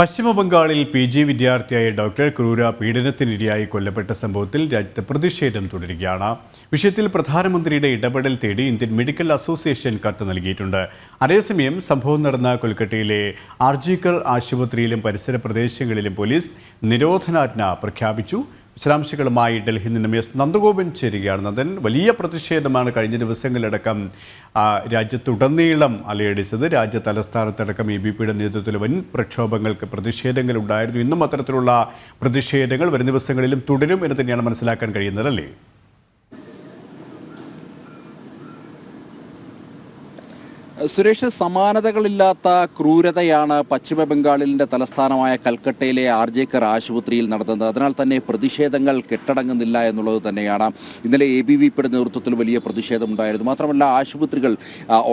പശ്ചിമബംഗാളിൽ PG വിദ്യാർത്ഥിയായ doctor ക്രൂര പീഡനത്തിനിരയായി കൊല്ലപ്പെട്ട സംഭവത്തിൽ രാജ്യത്ത് പ്രതിഷേധം തുടരുകയാണ്. വിഷയത്തിൽ പ്രധാനമന്ത്രിയുടെ ഇടപെടൽ തേടി ഇന്ത്യൻ മെഡിക്കൽ അസോസിയേഷൻ കത്ത് നൽകിയിട്ടുണ്ട്. അതേസമയം സംഭവം നടന്ന കൊൽക്കത്തയിലെ ആർജിക്കർ ആശുപത്രിയിലും പരിസര പ്രദേശങ്ങളിലും പോലീസ് നിരോധനാജ്ഞ പ്രഖ്യാപിച്ചു. വിശദാംശങ്ങളുമായി ഡൽഹിയിൽ നിന്നും നന്ദഗോപൻ ചേരുകയാണ്. നന്ദൻ, വലിയ പ്രതിഷേധമാണ് കഴിഞ്ഞ ദിവസങ്ങളിലടക്കം രാജ്യത്തുടനീളം അലയടിച്ചത്. രാജ്യ തലസ്ഥാനത്തടക്കം EBPയുടെ നേതൃത്വത്തിൽ വൻ പ്രതിഷേധങ്ങൾ ഉണ്ടായിരുന്നു. ഇന്നും അത്തരത്തിലുള്ള പ്രതിഷേധങ്ങൾ വരും ദിവസങ്ങളിലും തുടരും എന്ന് തന്നെയാണ് മനസ്സിലാക്കാൻ കഴിയുന്നത്, അല്ലേ? സുരേഷ്, സമാനതകളില്ലാത്ത ക്രൂരതയാണ് പശ്ചിമ ബംഗാളിൻ്റെ തലസ്ഥാനമായ കൽക്കട്ടയിലെ ആർജിക്കർ ആശുപത്രിയിൽ നടന്നത്. അതിനാൽ തന്നെ പ്രതിഷേധങ്ങൾ കെട്ടടങ്ങുന്നില്ല എന്നുള്ളത് തന്നെയാണ്. ഇന്നലെ ABVPയുടെ നേതൃത്വത്തിൽ വലിയ പ്രതിഷേധമുണ്ടായിരുന്നു. മാത്രമല്ല, ആശുപത്രികൾ,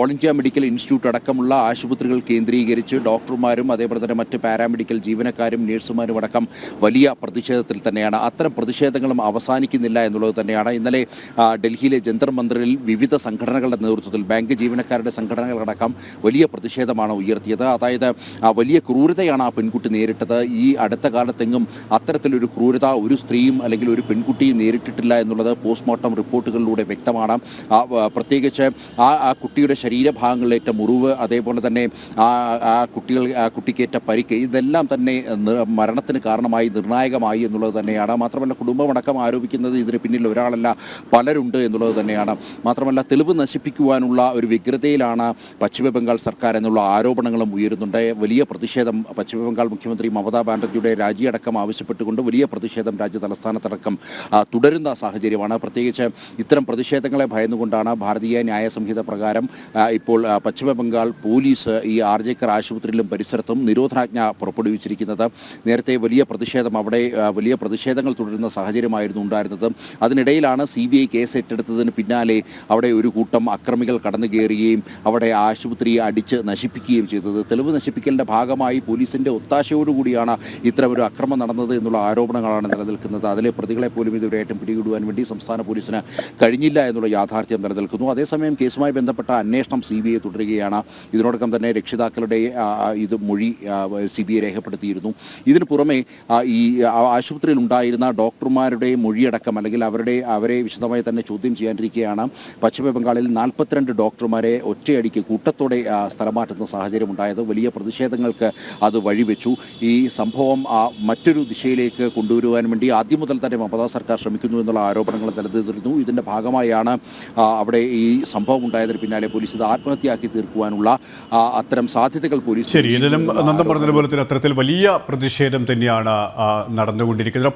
ഓൾ ഇന്ത്യ മെഡിക്കൽ ഇൻസ്റ്റിറ്റ്യൂട്ട് അടക്കമുള്ള ആശുപത്രികൾ കേന്ദ്രീകരിച്ച് ഡോക്ടർമാരും അതേപോലെ തന്നെ മറ്റ് പാരാമെഡിക്കൽ ജീവനക്കാരും നഴ്സുമാരും അടക്കം വലിയ പ്രതിഷേധത്തിൽ തന്നെയാണ്. അത്തരം പ്രതിഷേധങ്ങളും അവസാനിക്കുന്നില്ല എന്നുള്ളത് തന്നെയാണ്. ഇന്നലെ ഡൽഹിയിലെ ജന്തർ മന്ദിറിൽ വിവിധ സംഘടനകളുടെ നേതൃത്വത്തിൽ ബാങ്ക് ജീവനക്കാരുടെ സംഘടനകൾ അടക്കം വലിയ പ്രതിഷേധമാണ് ഉയർത്തിയത്. അതായത് വലിയ ക്രൂരതയാണ് ആ പെൺകുട്ടി നേരിട്ടത്. ഈ അടുത്ത കാലത്തെങ്ങും അത്തരത്തിലൊരു ക്രൂരത ഒരു സ്ത്രീയും അല്ലെങ്കിൽ ഒരു പെൺകുട്ടിയും നേരിട്ടിട്ടില്ല എന്നുള്ളത് പോസ്റ്റ്മോർട്ടം റിപ്പോർട്ടുകളിലൂടെ വ്യക്തമാണ്. പ്രത്യേകിച്ച് ആ കുട്ടിയുടെ ശരീരഭാഗങ്ങളിലേറ്റ മുറിവ്, അതേപോലെ തന്നെ കുട്ടിക്കേറ്റ പരിക്ക്, ഇതെല്ലാം തന്നെ മരണത്തിന് കാരണമായി, നിർണായകമായി എന്നുള്ളത് തന്നെയാണ്. മാത്രമല്ല, കുടുംബമടക്കം ആരോപിക്കുന്നത് ഇതിന് പിന്നിൽ ഒരാളല്ല പലരുണ്ട് എന്നുള്ളത് തന്നെയാണ്. മാത്രമല്ല, തെളിവ് നശിപ്പിക്കുവാനുള്ള ഒരു വ്യഗ്രതയിലാണ് പശ്ചിമ ബംഗാൾ സർക്കാർ എന്നുള്ള ആരോപണങ്ങളും ഉയരുന്നുണ്ട്. വലിയ പ്രതിഷേധം പശ്ചിമ ബംഗാൾ മുഖ്യമന്ത്രി മമതാ ബാനർജിയുടെ രാജിയടക്കം ആവശ്യപ്പെട്ടുകൊണ്ട് വലിയ പ്രതിഷേധം രാജ്യ തലസ്ഥാനത്തടക്കം തുടരുന്ന സാഹചര്യമാണ്. പ്രത്യേകിച്ച് ഇത്തരം പ്രതിഷേധങ്ങളെ ഭയന്നുകൊണ്ടാണ് ഭാരതീയ ന്യായ സംഹിത പ്രകാരം ഇപ്പോൾ പശ്ചിമ ബംഗാൾ പോലീസ് ഈ ആർജിക്കർ ആശുപത്രിയിലും പരിസരത്തും നിരോധനാജ്ഞ പുറപ്പെടുവിച്ചിരിക്കുന്നത്. നേരത്തെ വലിയ പ്രതിഷേധങ്ങൾ തുടരുന്ന സാഹചര്യമായിരുന്നു ഉണ്ടായിരുന്നത്. അതിനിടയിലാണ് CBI കേസ് ഏറ്റെടുത്തതിന് പിന്നാലെ അവിടെ ഒരു കൂട്ടം അക്രമികൾ കടന്നു കയറുകയും അവിടെ ആശുപത്രിയെ അടിച്ച് നശിപ്പിക്കുകയും ചെയ്തത്. തെളിവ് നശിപ്പിക്കലിൻ്റെ ഭാഗമായി പോലീസിൻ്റെ ഒത്താശയോടുകൂടിയാണ് ഇത്തരമൊരു അക്രമം നടന്നത് എന്നുള്ള ആരോപണങ്ങളാണ് നിലനിൽക്കുന്നത്. അതിലെ പ്രതികളെ പോലും ഇതുവരെയായിട്ടും പിടികൂടുവാൻ വേണ്ടി സംസ്ഥാന പോലീസിന് കഴിഞ്ഞില്ല എന്നുള്ള യാഥാർത്ഥ്യം നിലനിൽക്കുന്നു. അതേസമയം കേസുമായി ബന്ധപ്പെട്ട അന്വേഷണം CBI തുടരുകയാണ്. ഇതിനോടകം തന്നെ രക്ഷിതാക്കളുടെ മൊഴി CBI രേഖപ്പെടുത്തിയിരുന്നു. ഇതിനു പുറമെ ഈ ആശുപത്രിയിൽ ഉണ്ടായിരുന്ന ഡോക്ടർമാരുടെ മൊഴിയടക്കം അല്ലെങ്കിൽ അവരെ വിശദമായി തന്നെ ചോദ്യം ചെയ്യാനിരിക്കുകയാണ്. പശ്ചിമ ബംഗാളിൽ 42 ഡോക്ടർമാരെ ഒറ്റയടിക്ക് കൂട്ടത്തോടെ സ്ഥലം മാറ്റുന്ന സാഹചര്യം ഉണ്ടായത്. വലിയ പ്രതിഷേധങ്ങൾക്ക് അത് വഴിവെച്ചു. ഈ സംഭവം മറ്റൊരു ദിശയിലേക്ക് കൊണ്ടുവരുവാൻ വേണ്ടി ആദ്യം മുതൽ തന്നെ മമതാ സർക്കാർ ശ്രമിക്കുന്നു എന്നുള്ള ആരോപണങ്ങൾ നിലനിന്നിരുന്നു. ഇതിൻ്റെ ഭാഗമായാണ് അവിടെ ഈ സംഭവം ഉണ്ടായതിന് പിന്നാലെ പോലീസ് ഇത് ആത്മഹത്യയാക്കി തീർക്കുവാനുള്ള അത്തരം സാധ്യതകൾ പോലീസ്. ശരി, ഇതിലും നന്ദൻ പറഞ്ഞതുപോലെ തന്നെ അത്തരത്തിൽ വലിയ പ്രതിഷേധം തന്നെയാണ് നടന്നുകൊണ്ടിരിക്കുന്നത്.